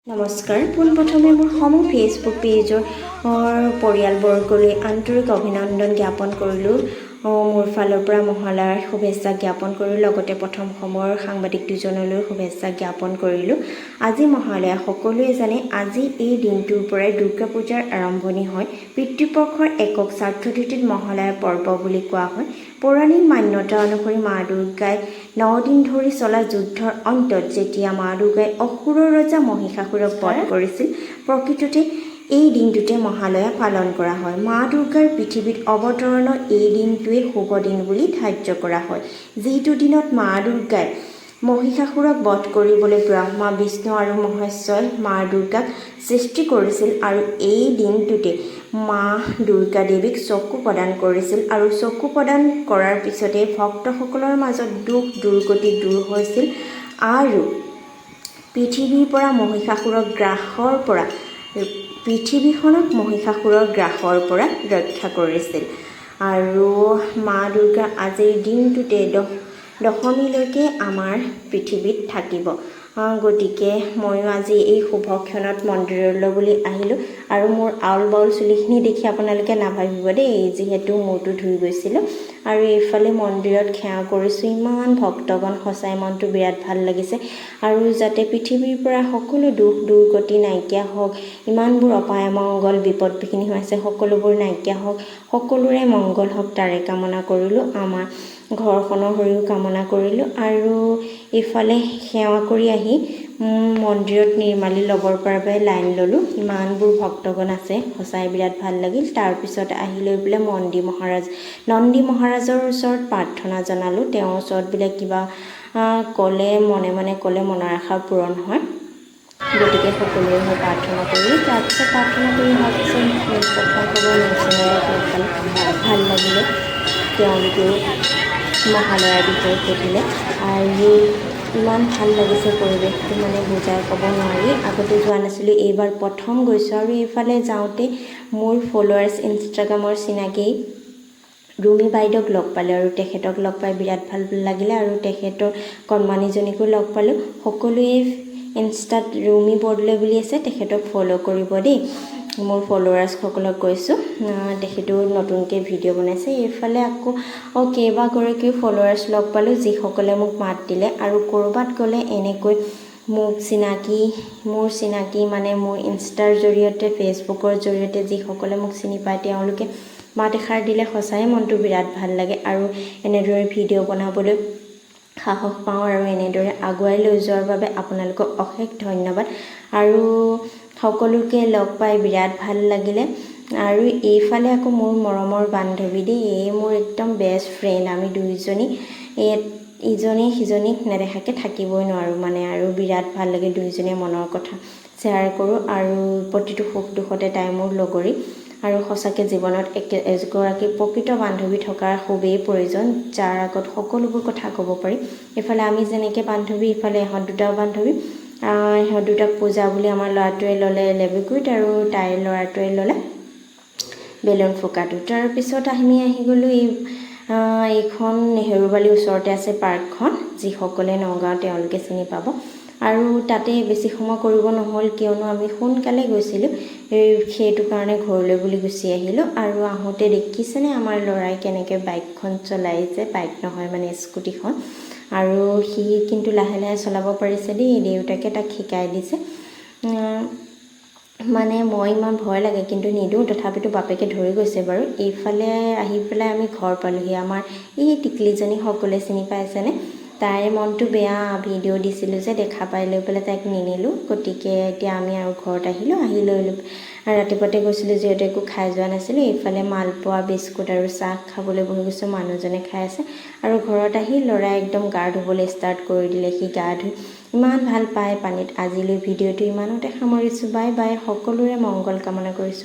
নমস্কাৰ। পোনপ্ৰথমে মোৰ সমূহ ফেচবুক পেজৰ পৰিয়ালবৰ্গলৈ আন্তৰিক অভিনন্দন জ্ঞাপন কৰিলোঁ। মোৰ ফালৰ পৰা মহালয়াৰ শুভেচ্ছা জ্ঞাপন কৰিলোঁ। লগতে প্ৰথম সময়ৰ সাংবাদিক দুজনলৈ শুভেচ্ছা জ্ঞাপন কৰিলোঁ। আজি মহালয়া, সকলোৱে জানে আজি এই দিনটোৰ পৰাই দুৰ্গা পূজাৰ আৰম্ভণি হয়। পিতৃপক্ষৰ একক শ্ৰাদ্ধতিথিত মহালয়া পৰ্ব বুলি কোৱা হয়। পৌৰাণিক মান্যতা অনুসৰি মা দুৰ্গাই 9 দিন ধৰি চলা যুদ্ধৰ অন্তত যেতিয়া মা দুৰ্গাই অসুৰৰ ৰজা মহিষাসুৰক বধ কৰিছিল, প্ৰকৃততে এই দিনটোতে মহালয়া পালন কৰা হয়। মা দুৰ্গাৰ পৃথিৱীত অৱতৰণৰ এই দিনটোৱে শুভ দিন বুলি ধাৰ্য কৰা হয়। যিটো দিনত মা দুৰ্গাই মহিষাসুৰক বধ কৰিবলৈ ব্ৰহ্মা, বিষ্ণু আৰু মহেশ্বৰে মা দুৰ্গাক সৃষ্টি কৰিছিল আৰু এই দিনটোতে মা দুৰ্গা দেৱীক চকু প্ৰদান কৰিছিল আৰু চকু প্ৰদান কৰাৰ পিছতে ভক্তসকলৰ মাজত দুখ দুৰ্গতি দূৰ হৈছিল আৰু পৃথিৱীখনক মহিষাসুৰৰ গ্ৰাসৰ পৰা ৰক্ষা কৰিছিল। আৰু মা দুৰ্গা আজিৰ দিনটোতে দশমীলৈকে আমাৰ পৃথিৱীত থাকিব। গতিকে ময়ো আজি এই শুভক্ষণত মন্দিৰলৈ বুলি আহিলোঁ আৰু মোৰ আউল বাউল চুলিখিনি দেখি আপোনালোকে নাভাবিব দেই, যিহেতু মূৰটো ধুই গৈছিলোঁ। আৰু এইফালে মন্দিৰত সেৱা কৰিছোঁ। ইমান ভক্তগণ, সঁচাই মনটো বিৰাট ভাল লাগিছে। আৰু যাতে পৃথিৱীৰ পৰা সকলো দুখ দুৰ্গতি নাইকিয়া হওক, ইমানবোৰ অপায় মংগল বিপদ বিঘিনি হৈ আছে, সকলোবোৰ নাইকিয়া হওক, সকলোৰে মংগল হওক তাৰে কামনা কৰিলোঁ। আমাৰ ঘৰখনৰ হৈও কামনা কৰিলোঁ। আৰু ইফালে সেৱা কৰি আহি মন্দিৰত নিৰ্মালি ল'বৰ বাবে লাইন ল'লোঁ। ইমানবোৰ ভক্তগণ আছে, সঁচাই বিৰাট ভাল লাগিল। তাৰপিছত আহি লৈ পেলাই নন্দী মহাৰাজৰ ওচৰত প্ৰাৰ্থনা জনালোঁ। তেওঁৰ ওচৰত বোলে কিবা ক'লে, মনে মনে ক'লে মনৰ আশা পূৰণ হয়। গতিকে সকলোৰে হৈ প্ৰাৰ্থনা কৰিলোঁ। তাৰপিছত প্ৰাৰ্থনা কৰি অহাৰ পিছত প্ৰথম খবৰ নিউজেনেলক লগ পালোঁ। ভাল লাগিলে, তেওঁলোকেও মহালয়াৰ বিষয়ে সুধিলে আৰু ইমান ভাল লাগিছে পৰিৱেশটো, মানে বুজাই ক'ব নোৱাৰি। আগতে যোৱা নাছিলোঁ, এইবাৰ প্ৰথম গৈছোঁ। আৰু এইফালে যাওঁতে মোৰ ফলোৱাৰ্ছ ইনষ্টাগ্ৰামৰ চিনাকি ৰুমি বাইদেউক লগ পালোঁ আৰু তেখেতক লগ পাই বিৰাট ভাল লাগিলে। আৰু তেখেতৰ কণমানিজনীকো লগ পালোঁ। সকলোৱে ইনষ্টাত ৰুমি বৰদলৈ বুলি আছে, তেখেতক ফ'ল' কৰিব দেই। মোৰ ফলোৱাৰ্ছসকলক কৈছোঁ, তেখেতেও নতুনকৈ ভিডিঅ' বনাইছে। এইফালে আকৌ কেইবাগৰাকীও ফলোৱাৰ্ছ লগ পালোঁ, যিসকলে মোক মাত দিলে। আৰু ক'ৰবাত গ'লে এনেকৈ মোৰ চিনাকি মানে মোৰ ইনষ্টাৰ জৰিয়তে, ফেচবুকৰ জৰিয়তে যিসকলে মোক চিনি পায়, তেওঁলোকে মাত এষাৰ দিলে সঁচাই মনটো বিৰাট ভাল লাগে। আৰু এনেদৰে ভিডিঅ' বনাবলৈ সাহস পাওঁ আৰু এনেদৰে আগুৱাই লৈ যোৱাৰ বাবে আপোনালোকক অশেষ ধন্যবাদ। আৰু সকলোকে লগ পাই বিৰাট ভাল লাগিলে। আৰু এইফালে আকৌ মোৰ মৰমৰ বান্ধৱী দেই, এই মোৰ একদম বেষ্ট ফ্ৰেণ্ড। আমি দুইজনী ইজনী সিজনীক নেদেখাকৈ থাকিবই নোৱাৰোঁ মানে। আৰু বিৰাট ভাল লাগে, দুইজনীয়ে মনৰ কথা শ্বেয়াৰ কৰোঁ আৰু প্ৰতিটো সুখ দুখতে তাই মোৰ লগৰী। আৰু সঁচাকৈ জীৱনত এগৰাকী প্ৰকৃত বান্ধৱী থকাৰ খুবেই প্ৰয়োজন, যাৰ আগত সকলোবোৰ কথা ক'ব পাৰি। এইফালে আমি যেনেকৈ বান্ধৱী, ইফালে ইহঁত দুটাও বান্ধৱী। ইহঁত দুটাক পূজা বুলি আমাৰ ল'ৰাটোৱে ল'লে লেবেকুইত আৰু তাইৰ ল'ৰাটোৱে ল'লে বেলুন ফুকাটো। তাৰপিছত আমি আহি গ'লোঁ এইখন নেহেৰুবালিৰ ওচৰতে আছে পাৰ্কখন, যিসকলে নগাঁও তেওঁলোকে চিনি পাব। আৰু তাতে বেছি সময় কৰিব নহ'ল, কিয়নো আমি সোনকালে গৈছিলোঁ, সেইটো কাৰণে ঘৰলৈ বুলি গুচি আহিলোঁ। আৰু আহোঁতে দেখিছেনে আমাৰ ল'ৰাই কেনেকৈ বাইকখন চলাইছে, বাইক নহয় মানে স্কুটিখন। আৰু সি কিন্তু লাহে লাহে চলাব পাৰিছে দেই, দেউতাকে তাক শিকাই দিছে। মানে মই ইমান ভয় লাগে কিন্তু নিদিওঁ, তথাপিতো বাপেকে ধৰি গৈছে বাৰু। এইফালে আহি পেলাই আমি ঘৰ পালোঁহি। আমাৰ এই টিকলিজনী সকলোৱে চিনি পাইছেনে? তাইৰ মনটো বেয়া, ভিডিঅ' দিছিলোঁ যে দেখা পাই লৈ পেলাই তাইক নিনিলোঁ। গতিকে এতিয়া আমি আৰু ঘৰত আহিলোঁ। আহি লৈ ৰাতিপুৱাতে গৈছিলোঁ যিহেতু একো খাই যোৱা নাছিলোঁ। এইফালে মালপোৱা, বিস্কুট আৰু চাহ খাবলৈ বহি গৈছোঁ, মানুহজনে খাই আছে। আৰু ঘৰত আহি ল'ৰাই একদম গা ধুবলৈ ষ্টাৰ্ট কৰি দিলে। সি গা ধুই ইমান ভাল পায় পানীত। আজিলৈ ভিডিঅ'টো ইমানতে সামৰিছোঁ। Bye bye. সকলোৰে মংগল কামনা কৰিছোঁ।